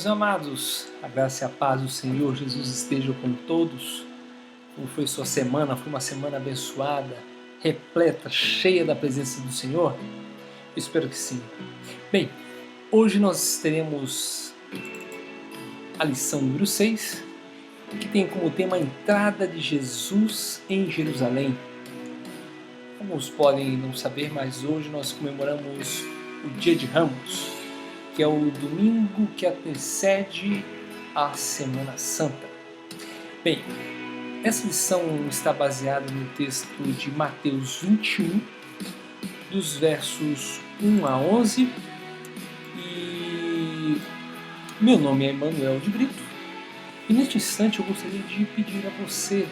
meus amados, a graça e a paz do Senhor Jesus estejam com todos. Como foi sua semana? Foi uma semana abençoada, repleta, cheia da presença do Senhor? Eu espero que sim. Bem, hoje nós teremos a lição número 6, que tem como tema a entrada de Jesus em Jerusalém. Alguns podem não saber, mas hoje nós comemoramos o Dia de Ramos, que é o domingo que antecede a Semana Santa. Bem, essa lição está baseada no texto de Mateus 21, dos versos 1 a 11. E meu nome é Emanuel de Brito. E neste instante eu gostaria de pedir a você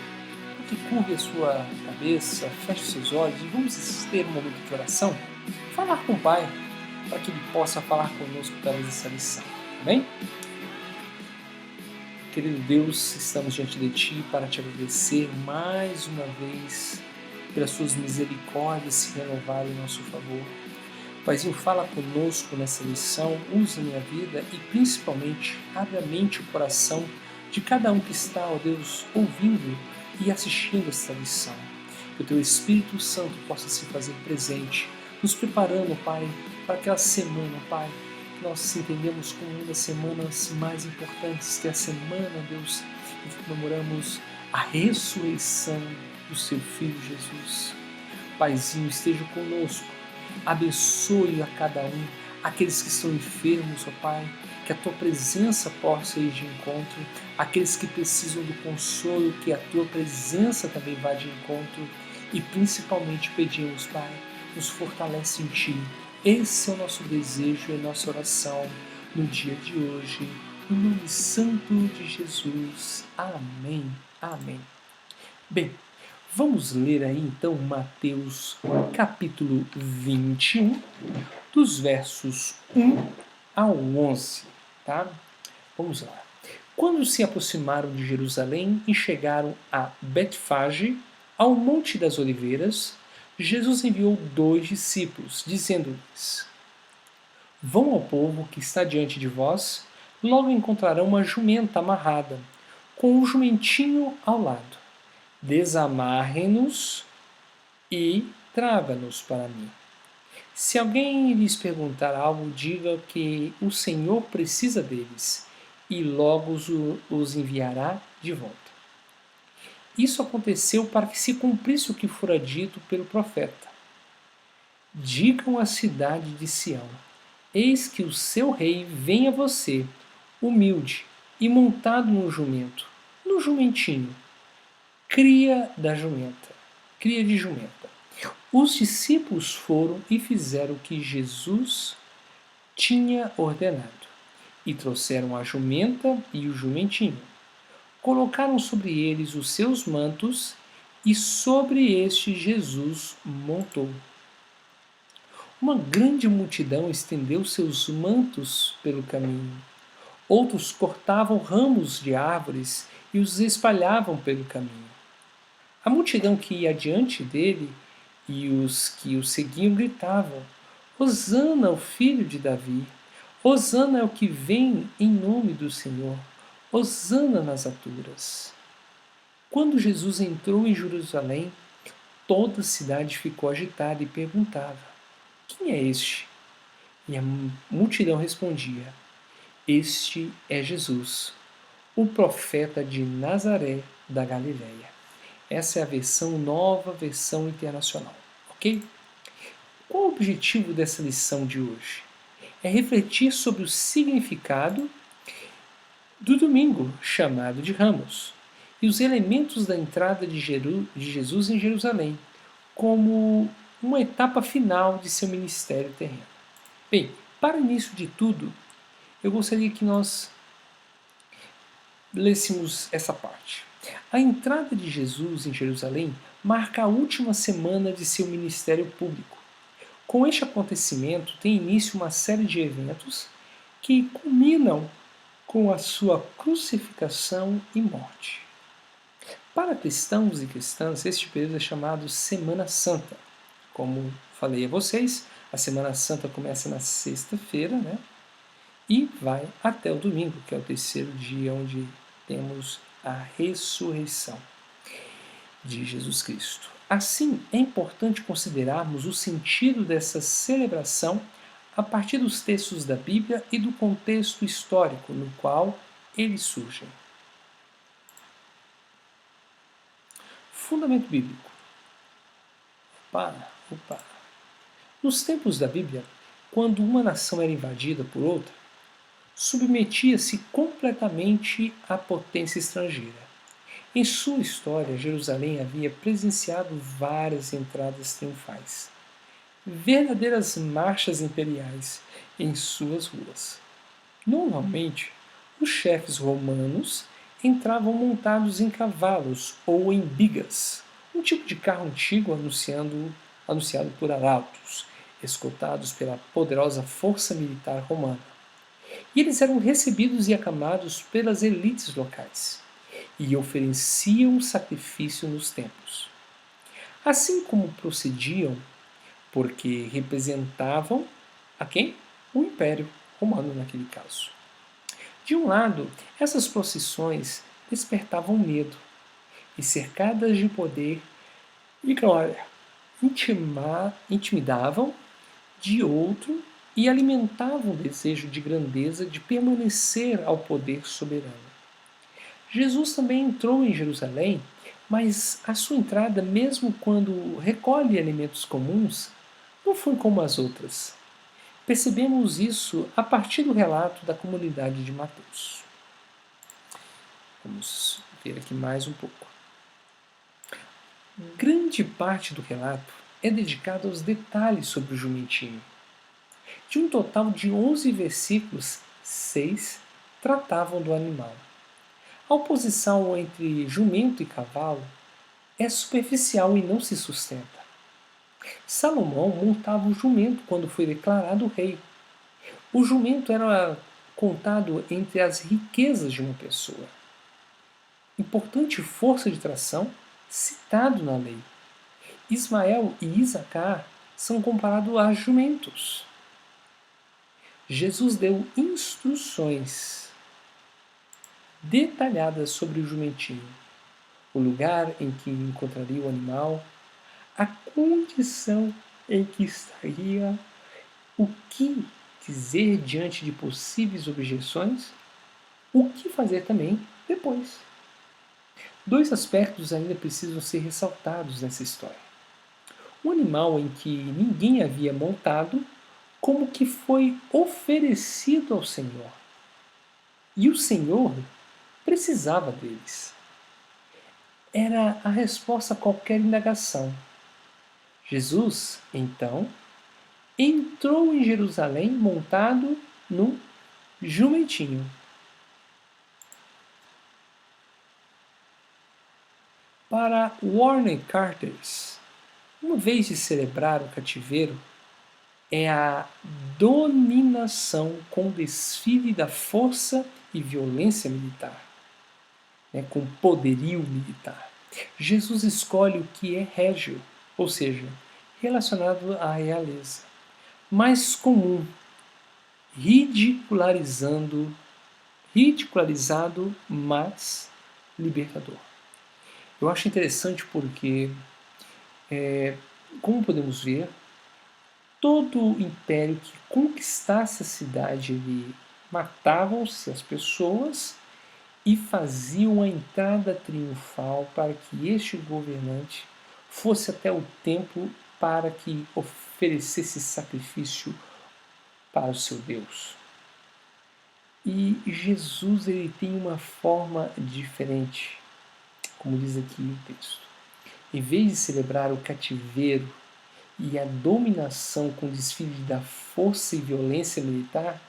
que curve a sua cabeça, feche os seus olhos e vamos ter um momento de oração, falar com o Pai, para que Ele possa falar conosco através dessa lição. Amém? Querido Deus, estamos diante de Ti para Te agradecer mais uma vez pelas Suas misericórdias se renovarem em nosso favor. Paizinho, fala conosco nessa lição, usa a minha vida e principalmente abre a mente e o coração de cada um que está, ó Deus, ouvindo e assistindo esta lição. Que o Teu Espírito Santo possa se fazer presente, nos preparando, Pai, para aquela semana, Pai, que nós entendemos como uma das semanas mais importantes, que é a semana, Deus, em que comemoramos a ressurreição do Seu Filho Jesus. Paizinho, esteja conosco, abençoe a cada um, aqueles que estão enfermos, ó Pai, que a Tua presença possa ir de encontro, aqueles que precisam do consolo, que a Tua presença também vá de encontro, e principalmente pedimos, Pai, nos fortalece em Ti. Esse é o nosso desejo e nossa oração no dia de hoje, no nome santo de Jesus. Amém. Amém. Bem, vamos ler aí então Mateus capítulo 21, dos versos 1 ao 11, tá? Vamos lá. Quando se aproximaram de Jerusalém e chegaram a Betfage, ao Monte das Oliveiras, Jesus enviou 2 discípulos, dizendo-lhes: Vão ao povo que está diante de vós, logo encontrarão uma jumenta amarrada, com um jumentinho ao lado. Desamarrem-nos e traga-nos para mim. Se alguém lhes perguntar algo, diga que o Senhor precisa deles e logo os enviará de volta. Isso aconteceu para que se cumprisse o que fora dito pelo profeta. Digam à cidade de Sião: Eis que o seu rei vem a você, humilde e montado no jumento, no jumentinho, cria de jumenta. Os discípulos foram e fizeram o que Jesus tinha ordenado, e trouxeram a jumenta e o jumentinho. Colocaram sobre eles os seus mantos, e sobre este Jesus montou. Uma grande multidão estendeu seus mantos pelo caminho. Outros cortavam ramos de árvores e os espalhavam pelo caminho. A multidão que ia adiante dele e os que o seguiam gritavam: Hosana ao filho de Davi! Hosana é o que vem em nome do Senhor! Hosana nas alturas! Quando Jesus entrou em Jerusalém, toda a cidade ficou agitada e perguntava: Quem é este? E a multidão respondia: Este é Jesus, o profeta de Nazaré da Galileia. Essa é a nova versão internacional, ok? Qual o objetivo dessa lição de hoje? É refletir sobre o significado do domingo, chamado de Ramos, e os elementos da entrada de Jesus em Jerusalém, como uma etapa final de seu ministério terreno. Bem, para o início de tudo, eu gostaria que nós lêssemos essa parte. A entrada de Jesus em Jerusalém marca a última semana de seu ministério público. Com este acontecimento tem início uma série de eventos que culminam com a sua crucificação e morte. Para cristãos e cristãs, este período é chamado Semana Santa. Como falei a vocês, a Semana Santa começa na sexta-feira, né? e vai até o domingo, que é o terceiro dia onde temos a ressurreição de Jesus Cristo. Assim, é importante considerarmos o sentido dessa celebração a partir dos textos da Bíblia e do contexto histórico no qual eles surgem. Fundamento bíblico. Opa. Nos tempos da Bíblia, quando uma nação era invadida por outra, submetia-se completamente à potência estrangeira. Em sua história, Jerusalém havia presenciado várias entradas triunfais, verdadeiras marchas imperiais em suas ruas. Normalmente, os chefes romanos entravam montados em cavalos ou em bigas, um tipo de carro antigo anunciado por arautos, escoltados pela poderosa força militar romana. E eles eram recebidos e acamados pelas elites locais e ofereciam sacrifício nos templos. Assim como procediam, porque representavam a quem? O Império Romano naquele caso. De um lado, essas procissões despertavam medo e, cercadas de poder e glória, intimidavam. De outro, e alimentavam o desejo de grandeza de permanecer ao poder soberano. Jesus também entrou em Jerusalém, mas a sua entrada, mesmo quando recolhe elementos comuns, não foi como as outras. Percebemos isso a partir do relato da comunidade de Mateus. Vamos ver aqui mais um pouco. Grande parte do relato é dedicada aos detalhes sobre o jumentinho. De um total de 11 versículos, 6 tratavam do animal. A oposição entre jumento e cavalo é superficial e não se sustenta. Salomão montava o jumento quando foi declarado rei. O jumento era contado entre as riquezas de uma pessoa. Importante força de tração citado na lei. Ismael e Isacar são comparados a jumentos. Jesus deu instruções detalhadas sobre o jumentinho, o lugar em que encontraria o animal, a condição em que estaria, o que dizer diante de possíveis objeções, o que fazer também depois. Dois aspectos ainda precisam ser ressaltados nessa história. Um animal em que ninguém havia montado, como que foi oferecido ao Senhor. E o Senhor precisava deles. Era a resposta a qualquer indagação. Jesus, então, entrou em Jerusalém montado num jumentinho. Para Warner Carters, uma vez de celebrar o cativeiro, é a dominação com desfile da força e violência militar, com poderio militar. Jesus escolhe o que é régio, ou seja, relacionado à realeza, mais comum, ridicularizado, mas libertador. Eu acho interessante porque, como podemos ver, todo império que conquistasse a cidade ali matavam-se as pessoas e faziam a entrada triunfal para que este governante fosse até o templo para que oferecesse sacrifício para o seu Deus. E Jesus ele tem uma forma diferente, como diz aqui o texto. Em vez de celebrar o cativeiro e a dominação com desfile da força e violência militar,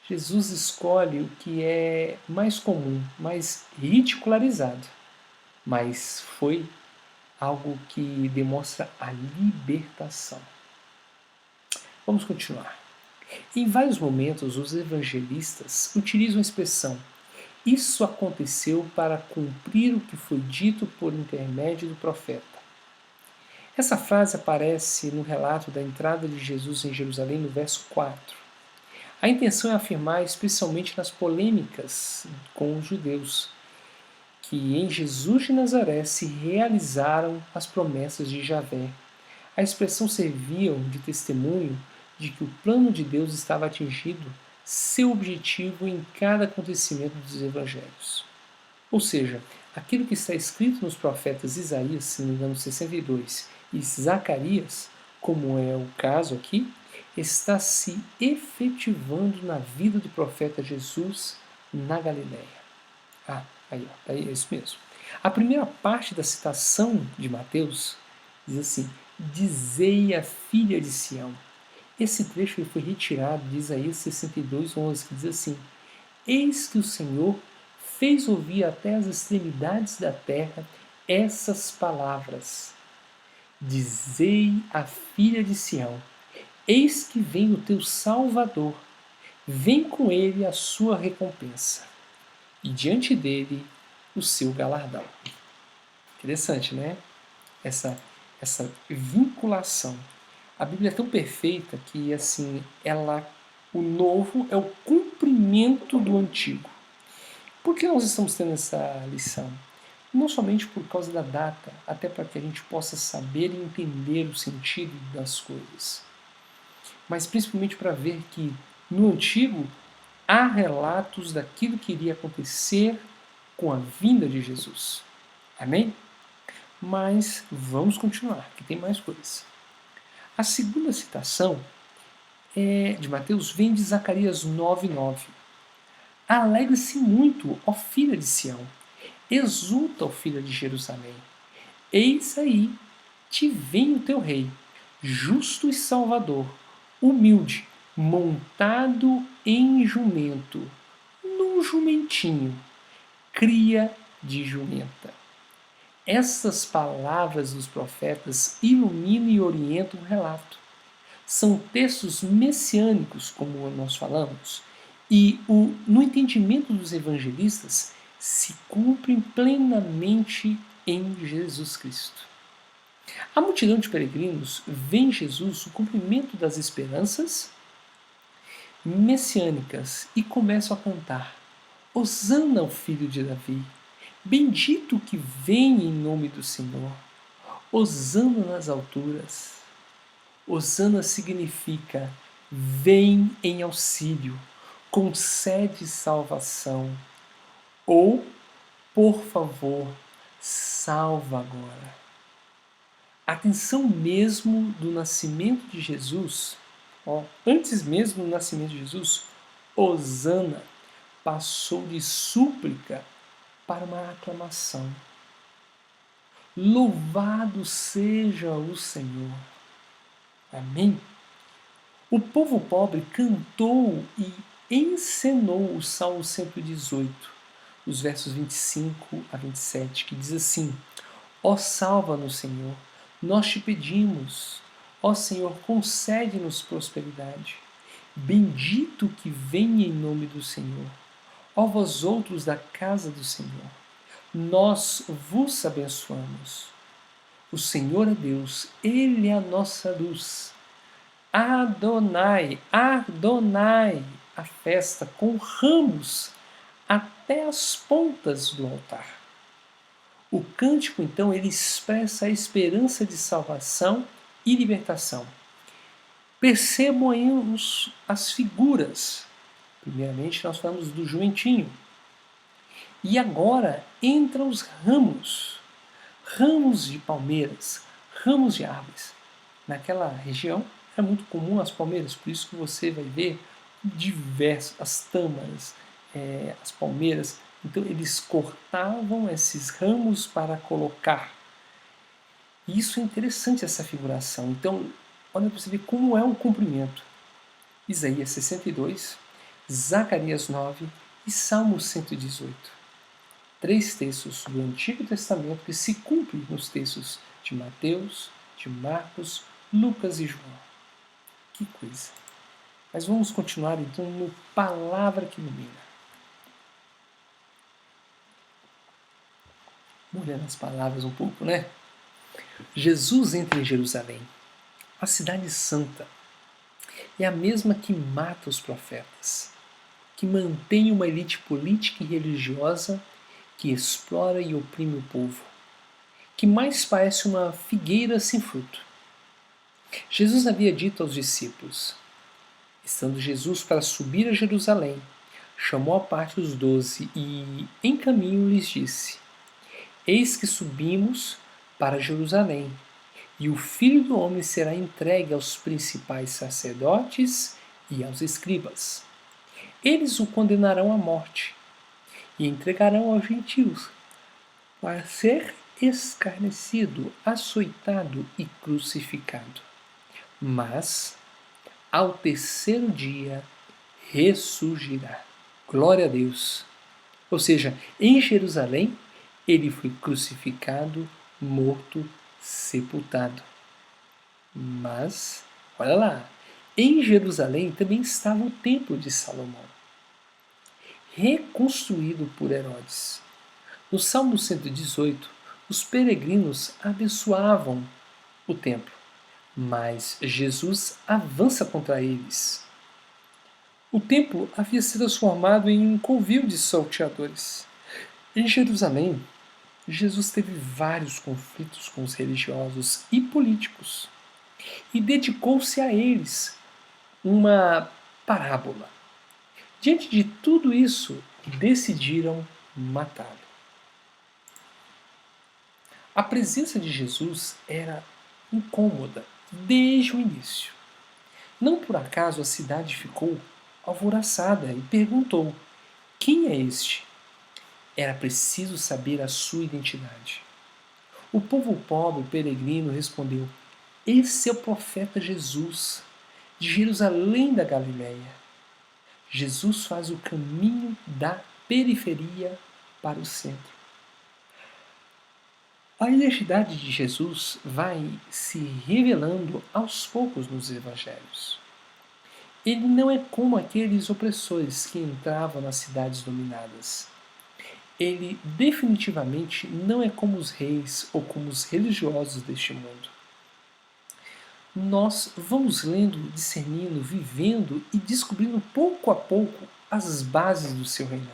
Jesus escolhe o que é mais comum, mais ridicularizado, mas foi algo que demonstra a libertação. Vamos continuar. Em vários momentos, os evangelistas utilizam a expressão "isso aconteceu para cumprir o que foi dito por intermédio do profeta". Essa frase aparece no relato da entrada de Jesus em Jerusalém no verso 4. A intenção é afirmar, especialmente nas polêmicas com os judeus, que em Jesus de Nazaré se realizaram as promessas de Javé. A expressão servia de testemunho de que o plano de Deus estava atingindo seu objetivo em cada acontecimento dos evangelhos. Ou seja, aquilo que está escrito nos profetas Isaías, se não me engano, 62, e Zacarias, como é o caso aqui, está se efetivando na vida do profeta Jesus na Galiléia. É isso mesmo. A primeira parte da citação de Mateus diz assim: Dizei a filha de Sião. Esse trecho foi retirado de Isaías 62:11, que diz assim: Eis que o Senhor fez ouvir até as extremidades da terra essas palavras. Dizei à filha de Sião: Eis que vem o teu Salvador, vem com ele a sua recompensa, e diante dele o seu galardão. Interessante, né? Essa vinculação. A Bíblia é tão perfeita que assim, o novo é o cumprimento do antigo. Por que nós estamos tendo essa lição? Não somente por causa da data, até para que a gente possa saber e entender o sentido das coisas, mas principalmente para ver que no antigo há relatos daquilo que iria acontecer com a vinda de Jesus. Amém? Mas vamos continuar, que tem mais coisas. A segunda citação de Mateus vem de Zacarias 9:9. Alegre-se muito, ó filha de Sião, exulta, ó filha de Jerusalém. Eis aí te vem o teu rei, justo e salvador, humilde, montado em jumento, num jumentinho, cria de jumenta. Essas palavras dos profetas iluminam e orientam o relato. São textos messiânicos, como nós falamos, e no entendimento dos evangelistas se cumprem plenamente em Jesus Cristo. A multidão de peregrinos vê em Jesus o cumprimento das esperanças messiânicas e começam a cantar: Hosana ao filho de Davi, bendito que vem em nome do Senhor, Hosana nas alturas. Hosana significa vem em auxílio, concede salvação, ou, por favor, salva agora. Atenção mesmo do nascimento de Jesus, antes mesmo do nascimento de Jesus, Hosana passou de súplica para uma aclamação. Louvado seja o Senhor. Amém? O povo pobre cantou e encenou o Salmo 118, os versos 25 a 27, que diz assim: Ó salva-nos, Senhor, nós te pedimos. Ó Senhor, concede-nos prosperidade. Bendito que vem em nome do Senhor. Ó vós outros da casa do Senhor, nós vos abençoamos. O Senhor é Deus, Ele é a nossa luz. Adonai, Adonai, a festa com ramos até as pontas do altar. O cântico, então, ele expressa a esperança de salvação e libertação. Percebam aí as figuras. Primeiramente, nós falamos do jumentinho. E agora entram os ramos. Ramos de palmeiras, ramos de árvores. Naquela região é muito comum as palmeiras, por isso que você vai ver as tâmaras, as palmeiras. Então eles cortavam esses ramos para colocar. E isso é interessante, essa figuração. Então, olha para você ver como é o cumprimento. Isaías 62, Zacarias 9 e Salmo 118. 3 textos do Antigo Testamento que se cumprem nos textos de Mateus, de Marcos, Lucas e João. Que coisa! Mas vamos continuar então no Palavra que Ilumina. Olhando as palavras um pouco, né? Jesus entra em Jerusalém, a cidade santa. é a mesma que mata os profetas, que mantém uma elite política e religiosa que explora e oprime o povo, que mais parece uma figueira sem fruto. Jesus havia dito aos discípulos, estando Jesus para subir a Jerusalém, chamou à parte os 12 e, em caminho, lhes disse: Eis que subimos para Jerusalém, e o Filho do Homem será entregue aos principais sacerdotes e aos escribas. Eles o condenarão à morte e entregarão aos gentios para ser escarnecido, açoitado e crucificado. Mas, ao terceiro dia, ressurgirá. Glória a Deus! Ou seja, em Jerusalém, ele foi crucificado, morto, sepultado. Mas, olha lá, em Jerusalém também estava o Templo de Salomão, reconstruído por Herodes. No Salmo 118, os peregrinos abençoavam o templo, mas Jesus avança contra eles. O templo havia se transformado em um covil de salteadores. Em Jerusalém, Jesus teve vários conflitos com os religiosos e políticos e dedicou-se a eles uma parábola. Diante de tudo isso, decidiram matá-lo. A presença de Jesus era incômoda desde o início. Não por acaso a cidade ficou alvoroçada e perguntou: quem é este? Era preciso saber a sua identidade. O povo pobre, peregrino, respondeu: esse é o profeta Jesus, de Jerusalém da Galileia. Jesus faz o caminho da periferia para o centro. A identidade de Jesus vai se revelando aos poucos nos evangelhos. Ele não é como aqueles opressores que entravam nas cidades dominadas. Ele definitivamente não é como os reis ou como os religiosos deste mundo. Nós vamos lendo, discernindo, vivendo e descobrindo pouco a pouco as bases do seu reinado.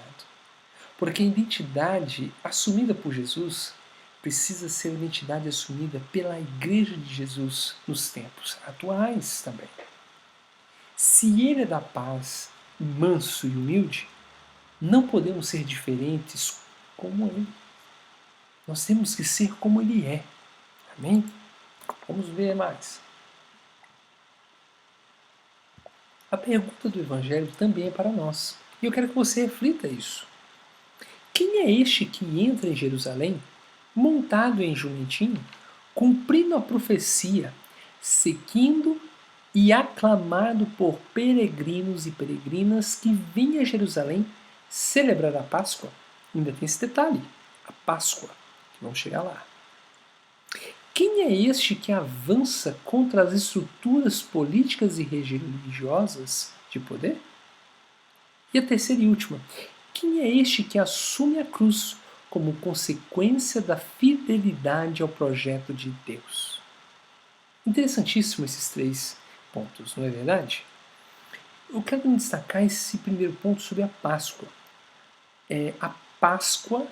Porque a identidade assumida por Jesus precisa ser a identidade assumida pela Igreja de Jesus nos tempos atuais também. Se ele é da paz, manso e humilde, não podemos ser diferentes como ele. Nós temos que ser como ele é. Amém? Vamos ver mais. A pergunta do Evangelho também é para nós. E eu quero que você reflita isso. Quem é este que entra em Jerusalém, montado em jumentinho, cumprindo a profecia, seguindo e aclamado por peregrinos e peregrinas que vêm a Jerusalém celebrar a Páscoa? Ainda tem esse detalhe, a Páscoa, que vamos chegar lá. Quem é este que avança contra as estruturas políticas e religiosas de poder? E a terceira e última, quem é este que assume a cruz como consequência da fidelidade ao projeto de Deus? Interessantíssimo esses três pontos, não é verdade? Eu quero destacar esse primeiro ponto sobre a Páscoa. A Páscoa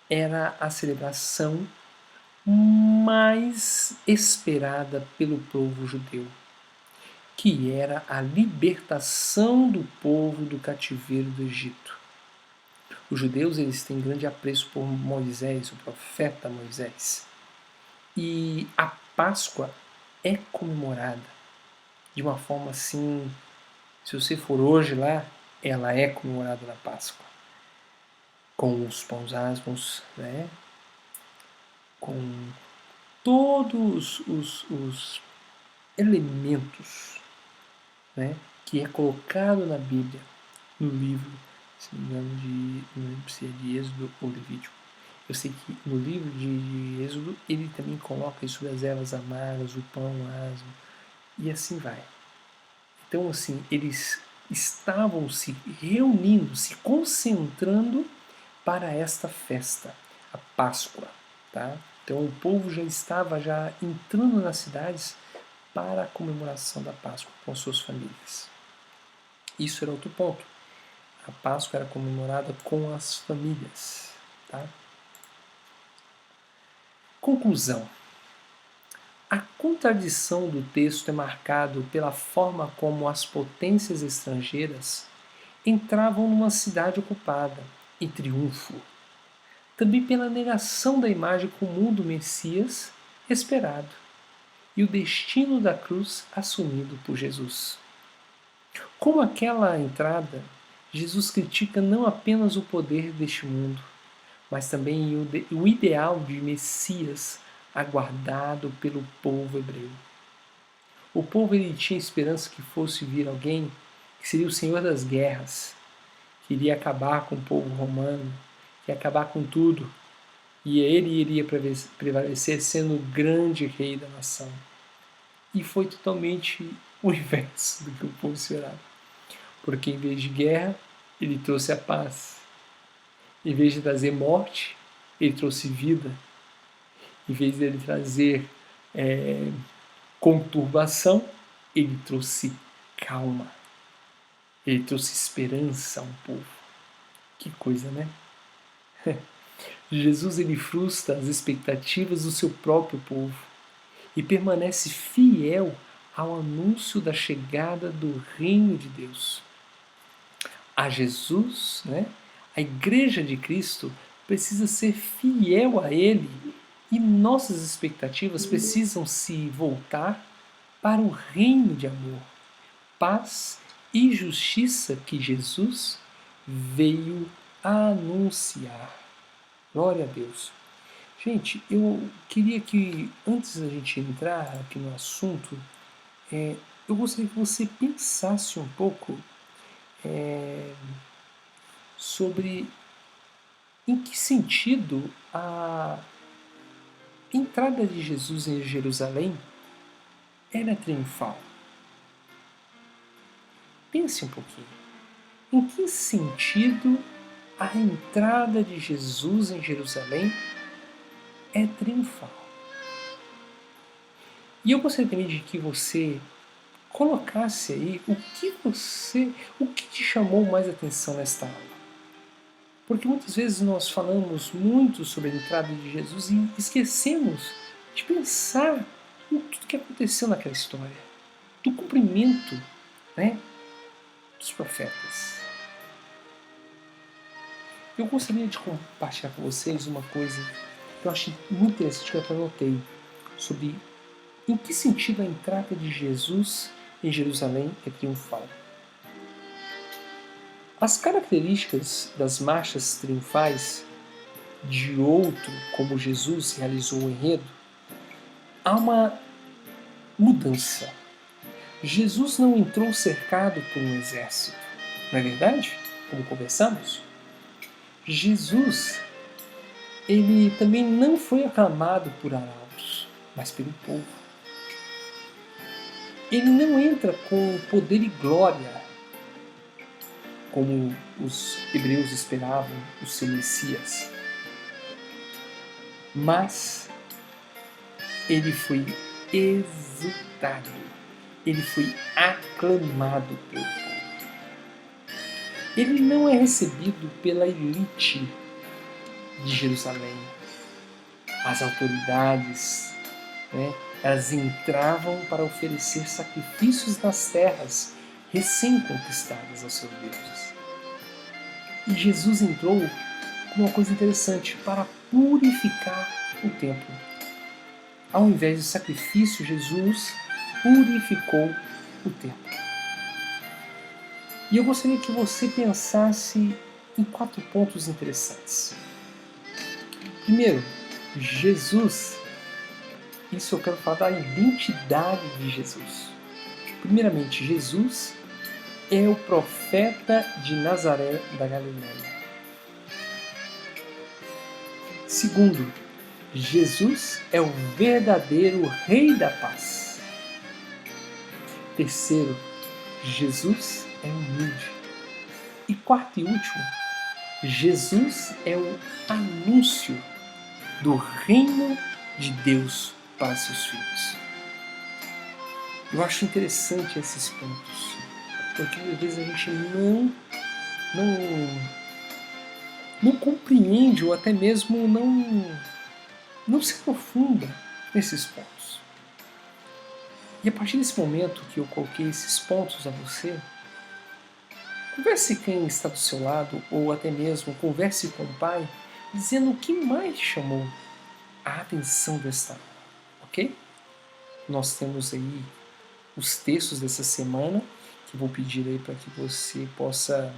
era a celebração mais esperada pelo povo judeu, que era a libertação do povo do cativeiro do Egito. Os judeus eles têm grande apreço por Moisés, o profeta Moisés. E a Páscoa é comemorada de uma forma assim, se você for hoje lá, ela é comemorada na Páscoa. Com os pães asmos, né? Com todos os elementos, né, que é colocado na Bíblia, no livro, se não me engano, não lembro se é de Êxodo ou Levítico. Eu sei que no livro de Êxodo ele também coloca isso das ervas amargas, o pão asmo, e assim vai. Então, assim, eles estavam se reunindo, se concentrando para esta festa, a Páscoa, tá? Então o povo já estava entrando nas cidades para a comemoração da Páscoa com suas famílias. Isso era outro ponto. A Páscoa era comemorada com as famílias. Tá? Conclusão. A contradição do texto é marcado pela forma como as potências estrangeiras entravam numa cidade ocupada, em triunfo. Também pela negação da imagem comum do Messias esperado e o destino da cruz assumido por Jesus. Com aquela entrada, Jesus critica não apenas o poder deste mundo, mas também o ideal de Messias aguardado pelo povo hebreu. O povo ele tinha esperança que fosse vir alguém que seria o Senhor das guerras, que iria acabar com o povo romano, que ia acabar com tudo, e ele iria prevalecer sendo o grande rei da nação. E foi totalmente o inverso do que o povo esperava. Porque em vez de guerra, ele trouxe a paz. Em vez de trazer morte, ele trouxe vida. Em vez de ele trazer conturbação, ele trouxe calma. Ele trouxe esperança ao povo. Que coisa, né? Jesus ele frustra as expectativas do seu próprio povo e permanece fiel ao anúncio da chegada do reino de Deus. A Jesus, né, a Igreja de Cristo precisa ser fiel a Ele e nossas expectativas precisam se voltar para o reino de amor, paz e justiça que Jesus veio anunciar. Glória a Deus. Gente, eu queria que, antes da gente entrar aqui no assunto, eu gostaria que você pensasse um pouco sobre em que sentido a entrada de Jesus em Jerusalém era triunfal. Pense um pouquinho. Em que sentido a entrada de Jesus em Jerusalém é triunfal? E eu gostaria também de que você colocasse aí o que te chamou mais atenção nesta aula. Porque muitas vezes nós falamos muito sobre a entrada de Jesus e esquecemos de pensar em tudo que aconteceu naquela história, do cumprimento, né, dos profetas. Eu gostaria de compartilhar com vocês uma coisa que eu achei muito interessante, que eu até anotei, sobre em que sentido a entrada de Jesus em Jerusalém é triunfal. As características das marchas triunfais de outro, como Jesus realizou o enredo, há uma mudança. Jesus não entrou cercado por um exército, não é verdade? Como conversamos. Jesus, ele também não foi aclamado por arautos, mas pelo povo. Ele não entra com poder e glória, como os hebreus esperavam o seu Messias. Mas ele foi exultado, ele foi aclamado pelo povo. Ele não é recebido pela elite de Jerusalém. As autoridades, né, elas entravam para oferecer sacrifícios nas terras recém-conquistadas aos seus deuses. E Jesus entrou com uma coisa interessante, para purificar o templo. Ao invés de sacrifício, Jesus purificou o templo. E eu gostaria que você pensasse em 4 pontos interessantes. Primeiro, Jesus. Isso eu quero falar da identidade de Jesus. Primeiramente, Jesus é o profeta de Nazaré da Galileia. Segundo, Jesus é o verdadeiro Rei da Paz. Terceiro, Jesus é humilde. E quarto e último, Jesus é o anúncio do reino de Deus para seus filhos. Eu acho interessante esses pontos, porque às vezes a gente não compreende ou até mesmo não se aprofunda nesses pontos. E a partir desse momento que eu coloquei esses pontos a você, converse com quem está do seu lado, ou até mesmo converse com o pai, dizendo o que mais chamou a atenção desta aula, ok? Nós temos aí os textos dessa semana, que vou pedir aí para que você possa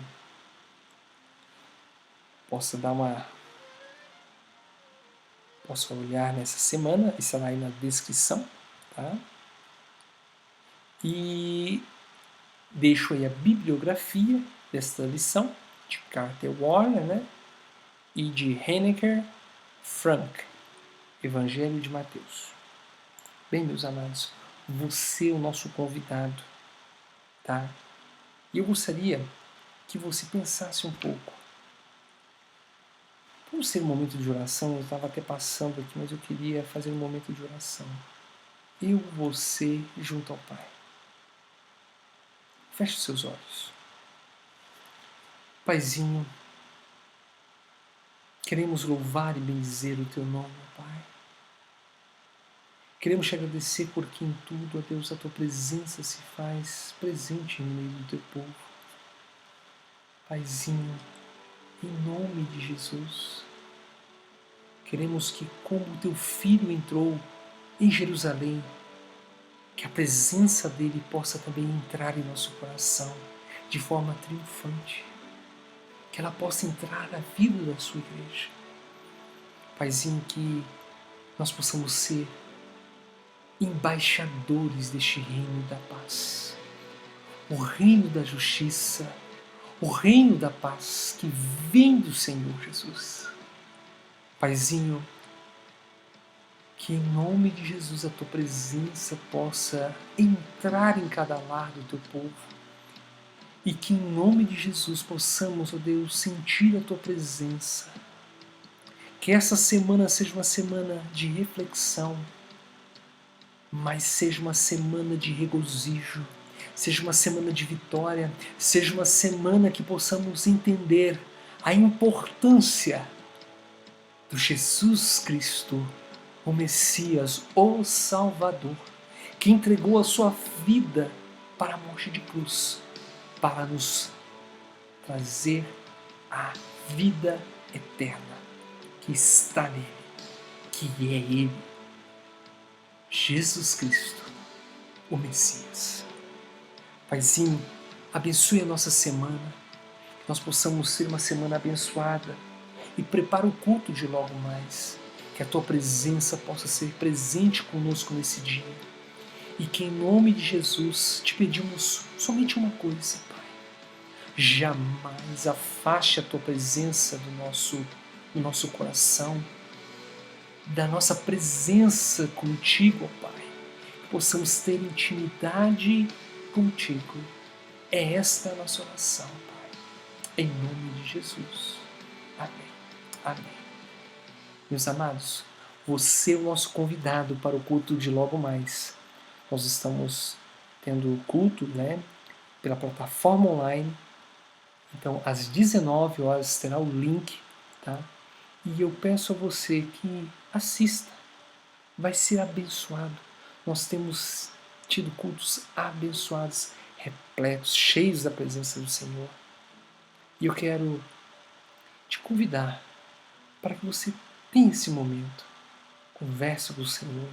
dar possa olhar nessa semana, estará aí na descrição, tá? E deixo aí a bibliografia desta lição, de Carter Warner, né? E de Henneker Frank, Evangelho de Mateus. Bem, meus amados, você é o nosso convidado, tá? E eu gostaria que você pensasse um pouco. Vamos ter um momento de oração? Eu estava até passando aqui, mas eu queria fazer um momento de oração. Eu, você, junto ao Pai. Feche os seus olhos. Paizinho, queremos louvar e bendizer o Teu nome, Pai. Queremos te agradecer porque em tudo, ó Deus, a Tua presença se faz presente no meio do Teu povo. Paizinho, em nome de Jesus, queremos que, como o Teu Filho entrou em Jerusalém, que a presença dele possa também entrar em nosso coração de forma triunfante, que ela possa entrar na vida da sua igreja. Paizinho, que nós possamos ser embaixadores deste reino da paz, o reino da justiça, o reino da paz que vem do Senhor Jesus. Paizinho, que em nome de Jesus a Tua presença possa entrar em cada lar do Teu povo e que em nome de Jesus possamos, ó Deus, sentir a Tua presença. Que essa semana seja uma semana de reflexão, mas seja uma semana de regozijo, seja uma semana de vitória, seja uma semana que possamos entender a importância do Jesus Cristo, o Messias, o Salvador, que entregou a sua vida para a morte de cruz, para nos trazer a vida eterna que está nele, que é Ele, Jesus Cristo, o Messias. Paizinho, abençoe a nossa semana, que nós possamos ter uma semana abençoada e prepara o culto de logo mais, que a Tua presença possa ser presente conosco nesse dia e que em nome de Jesus te pedimos somente uma coisa, Pai. Jamais afaste a Tua presença do nosso coração, da nossa presença contigo, ó Pai. Que possamos ter intimidade contigo. É esta a nossa oração, Pai. Em nome de Jesus. Amém. Amém. Meus amados, você é o nosso convidado para o culto de logo mais. Nós estamos tendo culto, né, pela plataforma online. Então, às 19 horas terá o link, tá? E eu peço a você que assista. Vai ser abençoado. Nós temos tido cultos abençoados, repletos, cheios da presença do Senhor. E eu quero te convidar para que você tenha esse momento. Converse com o Senhor.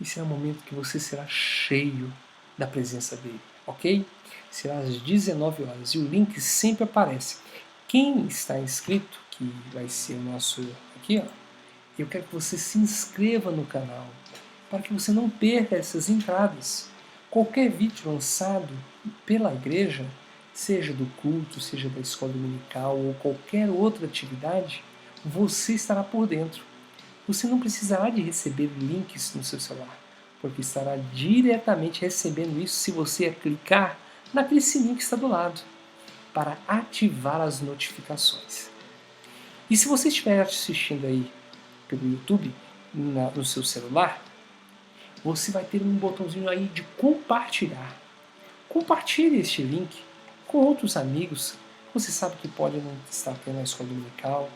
E será um momento que você será cheio da presença dele, ok? Será às 19 horas e o link sempre aparece. Quem está inscrito, que vai ser o nosso aqui, ó, eu quero que você se inscreva no canal para que você não perca essas entradas. Qualquer vídeo lançado pela igreja, seja do culto, seja da escola dominical ou qualquer outra atividade, você estará por dentro. Você não precisará de receber links no seu celular, porque estará diretamente recebendo isso se você clicar naquele sininho que está do lado, para ativar as notificações. E se você estiver assistindo aí pelo YouTube, no seu celular, você vai ter um botãozinho aí de compartilhar. Compartilhe este link com outros amigos. Você sabe que pode não estar tendo a escola dominical,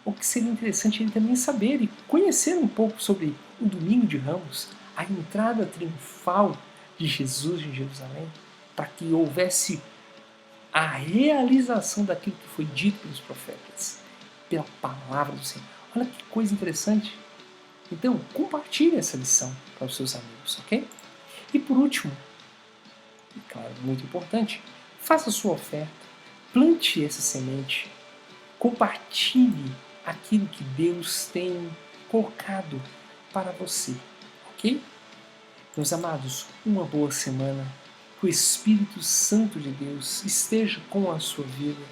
ou que seria interessante ele também saber e conhecer um pouco sobre o Domingo de Ramos, a entrada triunfal de Jesus em Jerusalém, para que houvesse a realização daquilo que foi dito pelos profetas, pela palavra do Senhor. Olha que coisa interessante. Então, compartilhe essa lição para os seus amigos, ok? E por último, e claro, muito importante, faça a sua oferta, plante essa semente, compartilhe aquilo que Deus tem colocado para você, ok? Meus amados, uma boa semana, que o Espírito Santo de Deus esteja com a sua vida,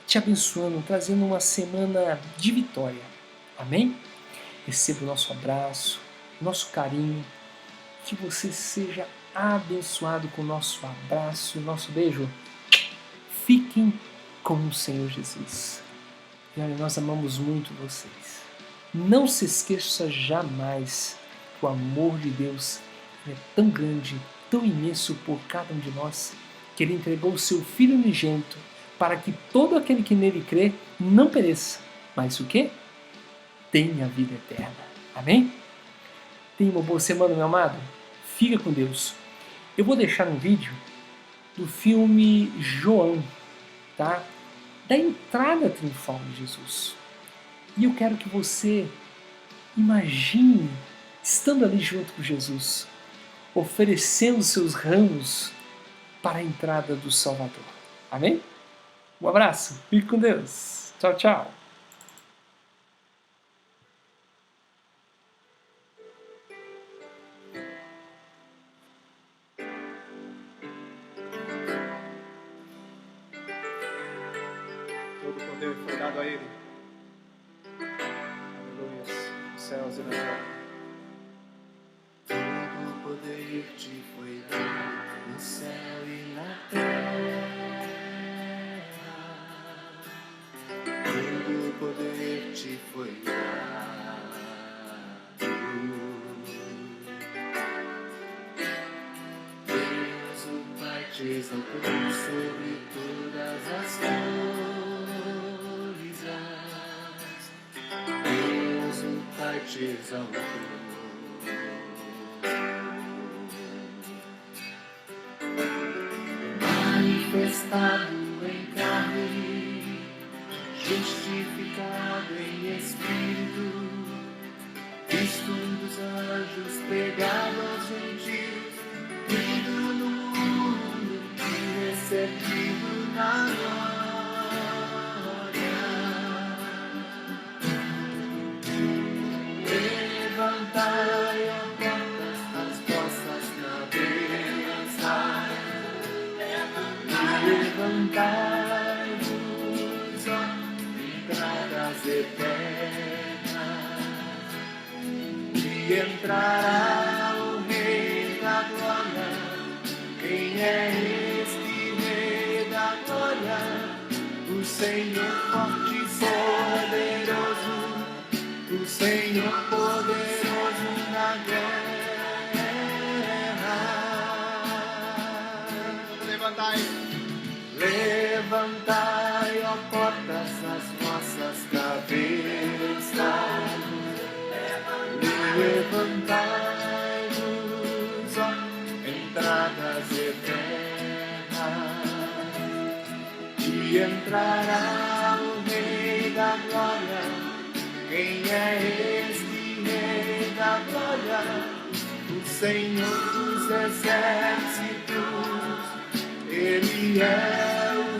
te abençoando, trazendo uma semana de vitória, amém? Receba o nosso abraço, nosso carinho, que você seja abençoado com o nosso abraço, nosso beijo. Fiquem com o Senhor Jesus. E olha, nós amamos muito vocês. Não se esqueça jamais que o amor de Deus é tão grande, tão imenso por cada um de nós, que Ele entregou o seu Filho unigênito para que todo aquele que nele crê não pereça, mas o quê? Tenha a vida eterna. Amém? Tenha uma boa semana, meu amado. Fica com Deus. Eu vou deixar um vídeo do filme João, tá? Da entrada triunfal de Jesus. E eu quero que você imagine estando ali junto com Jesus, oferecendo seus ramos para a entrada do Salvador. Amém? Um abraço. Fique com Deus. Tchau, tchau. Todo o poder foi dado a Ele. Aleluia. Nos céus e na terra. Todo o poder te foi dado no céu e na terra. Todo o poder te foi dado. Deus o Pai te exaltou sobre todas as coisas. Deus o Pai te exaltou. Manifestado em carne, justificado em espírito, visto dos anjos, pregado aos gentios, vindo no mundo e recebido na glória. Levantai, ó portas, as vossas cabeças. Levantai-vos, ó entradas eternas, e entrará o Rei da Glória. Quem é este Rei da Glória? O Senhor forte e poderoso, o Senhor poderoso na guerra. Levantai, ó portas, as vossas cabeças. Levantai-vos, ó entradas eternas, e entrará o Rei da Glória. Quem é este Rei da Glória? O Senhor dos exércitos. Ele é o